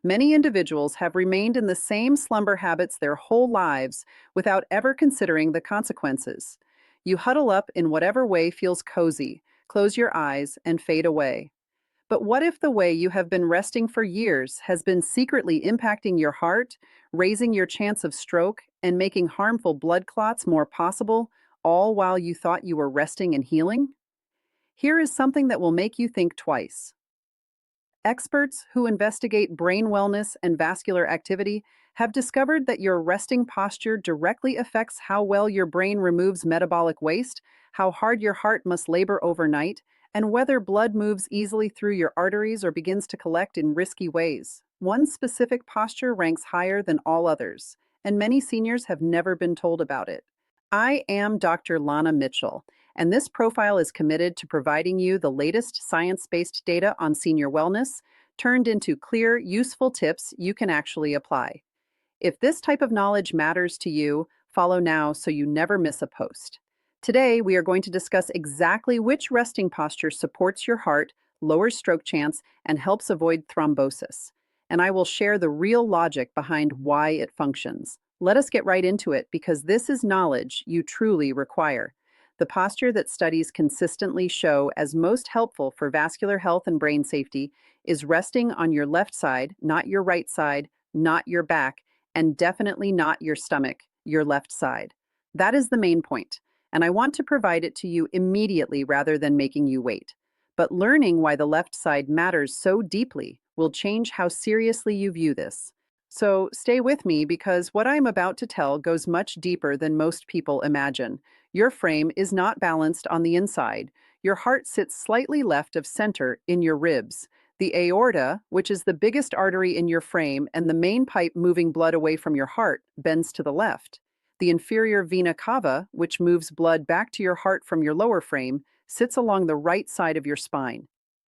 Many individuals have remained in the same slumber habits their whole lives without ever considering the consequences. You huddle up in whatever way feels cozy, close your eyes, and fade away. But what if the way you have been resting for years has been secretly impacting your heart, raising your chance of stroke, and making harmful blood clots more possible, all while you thought you were resting and healing? Here is something that will make you think twice. Experts who investigate brain wellness and vascular activity have discovered that your resting posture directly affects how well your brain removes metabolic waste, how hard your heart must labor overnight, and whether blood moves easily through your arteries or begins to collect in risky ways. One specific posture ranks higher than all others, and many seniors have never been told about it. I am Dr. Lana Mitchell, and this profile is committed to providing you the latest science-based data on senior wellness, turned into clear, useful tips you can actually apply. If this type of knowledge matters to you, follow now so you never miss a post. Today, we are going to discuss exactly which resting posture supports your heart, lowers stroke chance, and helps avoid thrombosis. And I will share the real logic behind why it functions. Let us get right into it because this is knowledge you truly require. The posture that studies consistently show as most helpful for vascular health and brain safety is resting on your left side, not your right side, not your back, and definitely not your stomach, your left side. That is the main point, and I want to provide it to you immediately rather than making you wait. But learning why the left side matters so deeply will change how seriously you view this. So stay with me because what I'm about to tell goes much deeper than most people imagine. Your frame is not balanced on the inside. Your heart sits slightly left of center in your ribs. The aorta, which is the biggest artery in your frame and the main pipe moving blood away from your heart, bends to the left. The inferior vena cava, which moves blood back to your heart from your lower frame, sits along the right side of your spine.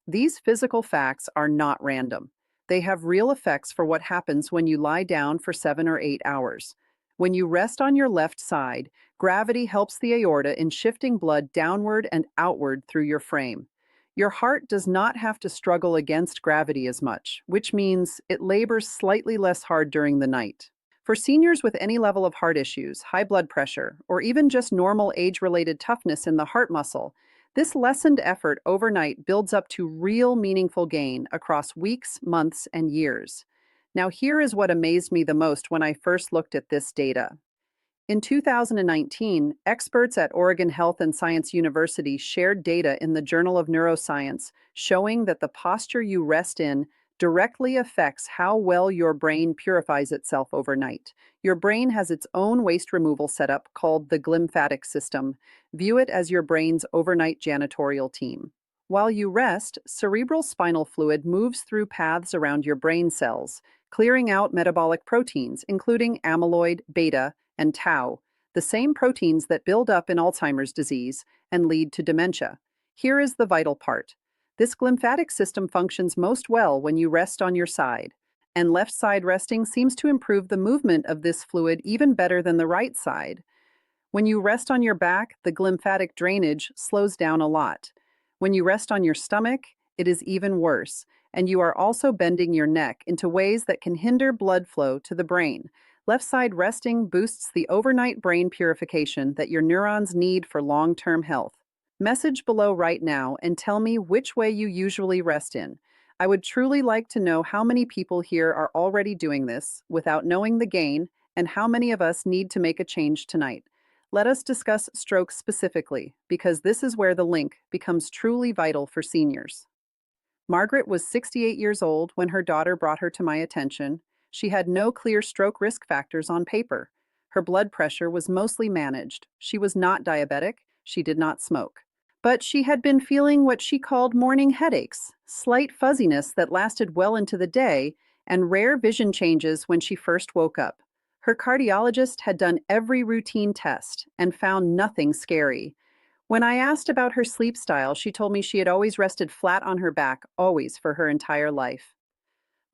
These physical facts are not random. They have real effects for what happens when you lie down for 7 or 8 hours. When you rest on your left side, gravity helps the aorta in shifting blood downward and outward through your frame. Your heart does not have to struggle against gravity as much, which means it labors slightly less hard during the night. For seniors with any level of heart issues, high blood pressure, or even just normal age-related toughness in the heart muscle, this lessened effort overnight builds up to real meaningful gain across weeks, months, and years. Now, here is what amazed me the most when I first looked at this data. In 2019, experts at Oregon Health and Science University shared data in the Journal of Neuroscience showing that the posture you rest in directly affects how well your brain purifies itself overnight. Your brain has its own waste removal setup called the glymphatic system. View it as your brain's overnight janitorial team. While you rest, cerebral spinal fluid moves through paths around your brain cells, clearing out metabolic proteins, including amyloid, beta, and tau, the same proteins that build up in Alzheimer's disease and lead to dementia. Here is the vital part. This glymphatic system functions most well when you rest on your side, and left side resting seems to improve the movement of this fluid even better than the right side. When you rest on your back, the glymphatic drainage slows down a lot. When you rest on your stomach, it is even worse, and you are also bending your neck into ways that can hinder blood flow to the brain. Left side resting boosts the overnight brain purification that your neurons need for long-term health. Message below right now and tell me which way you usually rest in. I would truly like to know how many people here are already doing this without knowing the gain and how many of us need to make a change tonight. Let us discuss stroke specifically because this is where the link becomes truly vital for seniors. Margaret was 68 years old when her daughter brought her to my attention. She had no clear stroke risk factors on paper. Her blood pressure was mostly managed. She was not diabetic. She did not smoke. But she had been feeling what she called morning headaches, slight fuzziness that lasted well into the day, and rare vision changes when she first woke up. Her cardiologist had done every routine test and found nothing scary. When I asked about her sleep style, she told me she had always rested flat on her back, always for her entire life.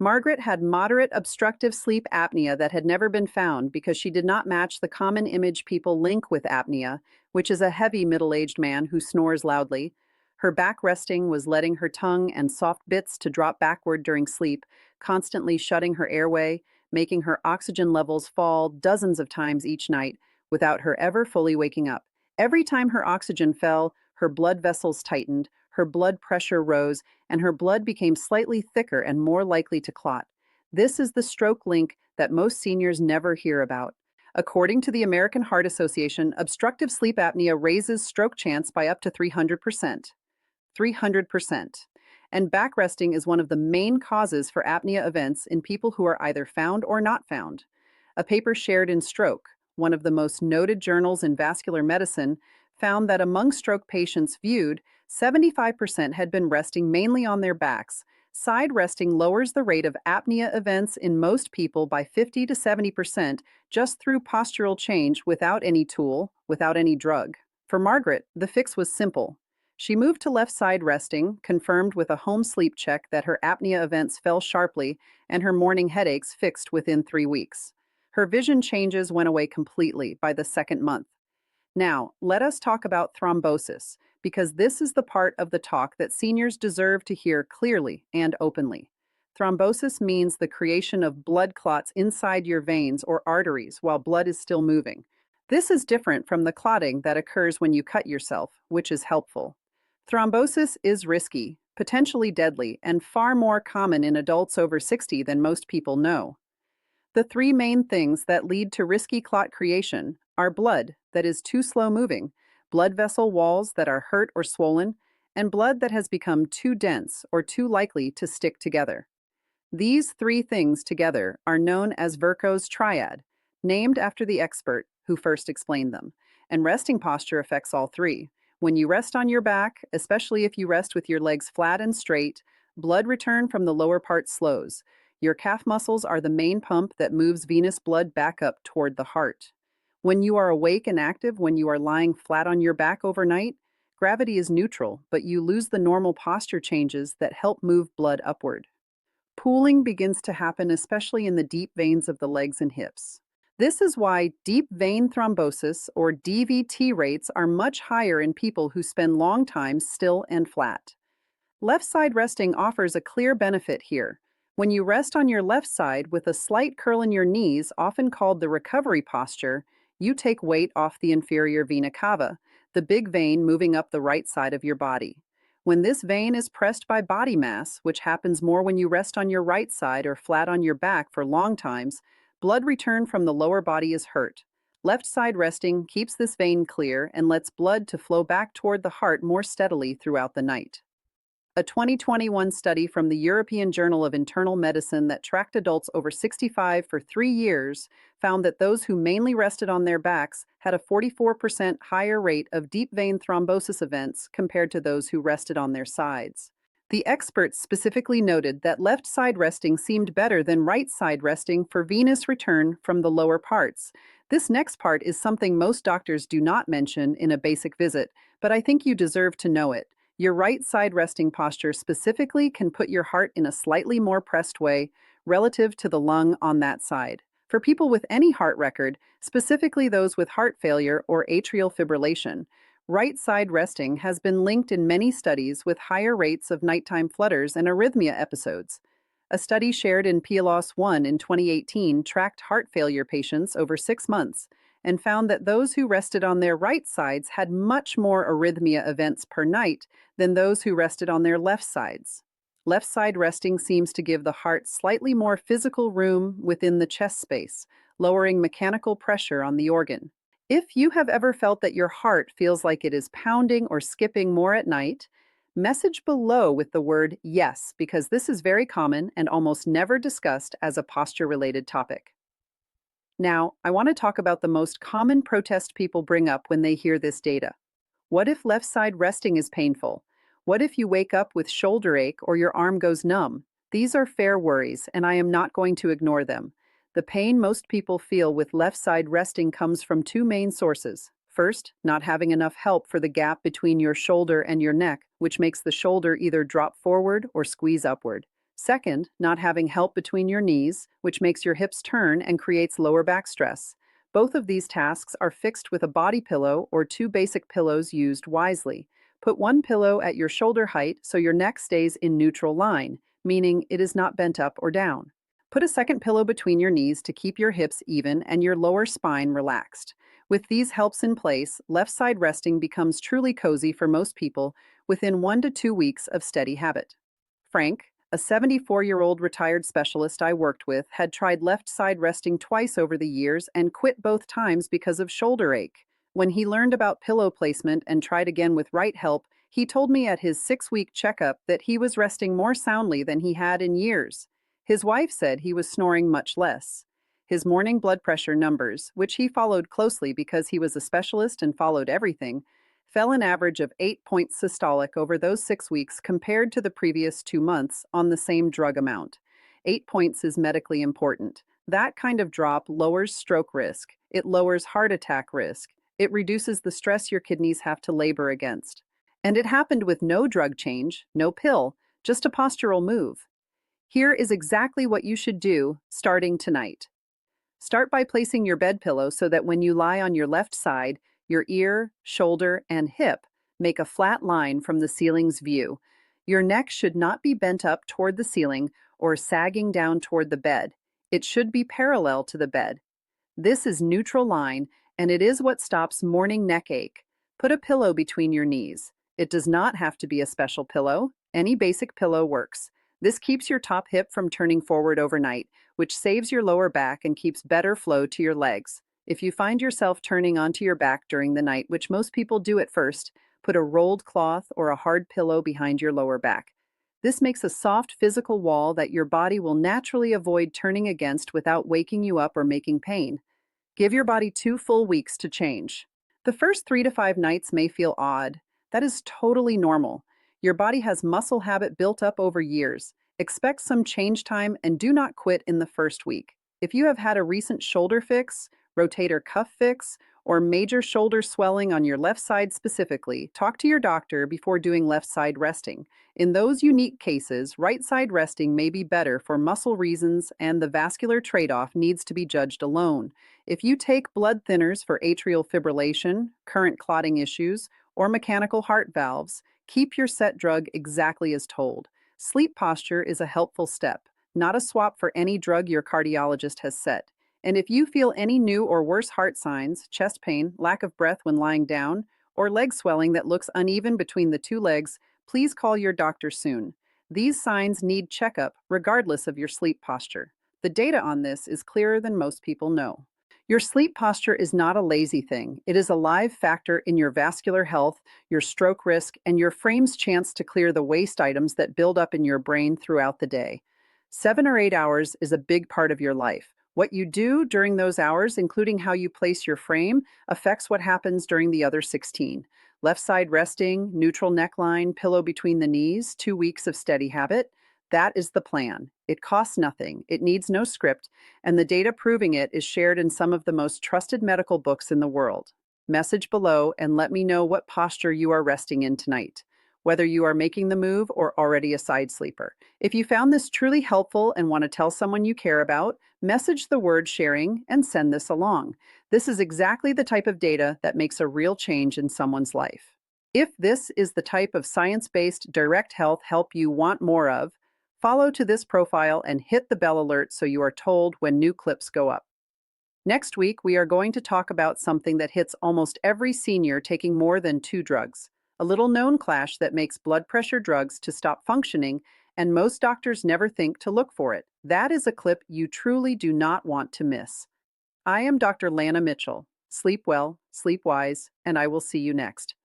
Margaret had moderate obstructive sleep apnea that had never been found because she did not match the common image people link with apnea, which is a heavy middle-aged man who snores loudly. Her back resting was letting her tongue and soft bits to drop backward during sleep, constantly shutting her airway, making her oxygen levels fall dozens of times each night without her ever fully waking up. Every time her oxygen fell, her blood vessels tightened, her blood pressure rose, and her blood became slightly thicker and more likely to clot. This is the stroke link that most seniors never hear about. According to the American Heart Association, obstructive sleep apnea raises stroke chance by up to 300%. 300%. And backresting is one of the main causes for apnea events in people who are either found or not found. A paper shared in Stroke, one of the most noted journals in vascular medicine, found that among stroke patients viewed, 75% had been resting mainly on their backs. Side resting lowers the rate of apnea events in most people by 50 to 70% just through postural change without any tool, without any drug. For Margaret, the fix was simple. She moved to left side resting, confirmed with a home sleep check that her apnea events fell sharply and her morning headaches fixed within 3 weeks. Her vision changes went away completely by the second month. Now, let us talk about thrombosis, because this is the part of the talk that seniors deserve to hear clearly and openly. Thrombosis means the creation of blood clots inside your veins or arteries while blood is still moving. This is different from the clotting that occurs when you cut yourself, which is helpful. Thrombosis is risky, potentially deadly, and far more common in adults over 60 than most people know. The three main things that lead to risky clot creation are blood that is too slow moving, blood vessel walls that are hurt or swollen, and blood that has become too dense or too likely to stick together. These three things together are known as Virchow's triad, named after the expert who first explained them, and resting posture affects all three. When you rest on your back, especially if you rest with your legs flat and straight, blood return from the lower part slows. Your calf muscles are the main pump that moves venous blood back up toward the heart. When you are awake and active, when you are lying flat on your back overnight, gravity is neutral, but you lose the normal posture changes that help move blood upward. Pooling begins to happen especially in the deep veins of the legs and hips. This is why deep vein thrombosis, or DVT, rates are much higher in people who spend long times still and flat. Left side resting offers a clear benefit here. When you rest on your left side with a slight curl in your knees, often called the recovery posture, you take weight off the inferior vena cava, the big vein moving up the right side of your body. When this vein is pressed by body mass, which happens more when you rest on your right side or flat on your back for long times, blood return from the lower body is hurt. Left side resting keeps this vein clear and lets blood to flow back toward the heart more steadily throughout the night. A 2021 study from the European Journal of Internal Medicine that tracked adults over 65 for 3 years found that those who mainly rested on their backs had a 44% higher rate of deep vein thrombosis events compared to those who rested on their sides. The experts specifically noted that left side resting seemed better than right side resting for venous return from the lower parts. This next part is something most doctors do not mention in a basic visit, but I think you deserve to know it. Your right side resting posture specifically can put your heart in a slightly more pressed way relative to the lung on that side. For people with any heart record, specifically those with heart failure or atrial fibrillation, right side resting has been linked in many studies with higher rates of nighttime flutters and arrhythmia episodes. A study shared in PLOS 1 in 2018 tracked heart failure patients over 6 months and found that those who rested on their right sides had much more arrhythmia events per night than those who rested on their left sides. Left side resting seems to give the heart slightly more physical room within the chest space, lowering mechanical pressure on the organ. If you have ever felt that your heart feels like it is pounding or skipping more at night, message below with the word yes, because this is very common and almost never discussed as a posture-related topic. Now, I want to talk about the most common protest people bring up when they hear this data. What if left side resting is painful? What if you wake up with shoulder ache or your arm goes numb? These are fair worries, and I am not going to ignore them. The pain most people feel with left side resting comes from two main sources. First, not having enough help for the gap between your shoulder and your neck, which makes the shoulder either drop forward or squeeze upward. Second, not having help between your knees, which makes your hips turn and creates lower back stress. Both of these tasks are fixed with a body pillow or two basic pillows used wisely. Put one pillow at your shoulder height so your neck stays in neutral line. meaning it is not bent up or down. Put a second pillow between your knees to keep your hips even and your lower spine relaxed. With these helps in place, left side resting becomes truly cozy for most people within 1 to 2 weeks of steady habit. Frank, a 74-year-old retired specialist I worked with, had tried left side resting twice over the years and quit both times because of shoulder ache. When he learned about pillow placement and tried again with right help, he told me at his 6 week checkup that he was resting more soundly than he had in years. His wife said he was snoring much less. His morning blood pressure numbers, which he followed closely because he was a specialist and followed everything, fell an average of 8 points systolic over those 6 weeks compared to the previous 2 months on the same drug amount. 8 points is medically important. That kind of drop lowers stroke risk, it lowers heart attack risk, it reduces the stress your kidneys have to labor against. And it happened with no drug change, no pill, just a postural move. Here is exactly what you should do starting tonight. Start by placing your bed pillow so that when you lie on your left side, your ear, shoulder, and hip make a flat line from the ceiling's view. Your neck should not be bent up toward the ceiling or sagging down toward the bed. It should be parallel to the bed. This is neutral line, and it is what stops morning neck ache. Put a pillow between your knees. It does not have to be a special pillow. Any basic pillow works. This keeps your top hip from turning forward overnight, which saves your lower back and keeps better flow to your legs. If you find yourself turning onto your back during the night, which most people do at first, put a rolled cloth or a hard pillow behind your lower back. This makes a soft physical wall that your body will naturally avoid turning against without waking you up or making pain. Give your body 2 full weeks to change. The first 3 to 5 nights may feel odd. That is totally normal. Your body has muscle habit built up over years. Expect some change time and do not quit in the first week. If you have had a recent shoulder fix, rotator cuff fix, or major shoulder swelling on your left side specifically, talk to your doctor before doing left side resting. In those unique cases, right side resting may be better for muscle reasons and the vascular trade-off needs to be judged alone. If you take blood thinners for atrial fibrillation, current clotting issues, or mechanical heart valves, keep your set drug exactly as told. Sleep posture is a helpful step, not a swap for any drug your cardiologist has set. And if you feel any new or worse heart signs, chest pain, lack of breath when lying down, or leg swelling that looks uneven between the two legs, please call your doctor soon. These signs need checkup regardless of your sleep posture. The data on this is clearer than most people know. Your sleep posture is not a lazy thing. It is a live factor in your vascular health, your stroke risk, and your frame's chance to clear the waste items that build up in your brain throughout the day. 7 or 8 hours is a big part of your life. What you do during those hours, including how you place your frame, affects what happens during the other 16. Left side resting, neutral neckline, pillow between the knees, 2 weeks of steady habit. That is the plan. It costs nothing, it needs no script, and the data proving it is shared in some of the most trusted medical books in the world. Message below and let me know what posture you are resting in tonight, whether you are making the move or already a side sleeper. If you found this truly helpful and want to tell someone you care about, message the word sharing and send this along. This is exactly the type of data that makes a real change in someone's life. If this is the type of science-based direct health help you want more of, follow to this profile and hit the bell alert so you are told when new clips go up. Next week, we are going to talk about something that hits almost every senior taking more than 2 drugs, a little known clash that makes blood pressure drugs to stop functioning, and most doctors never think to look for it. That is a clip you truly do not want to miss. I am Dr. Lana Mitchell. Sleep well, sleep wise, and I will see you next.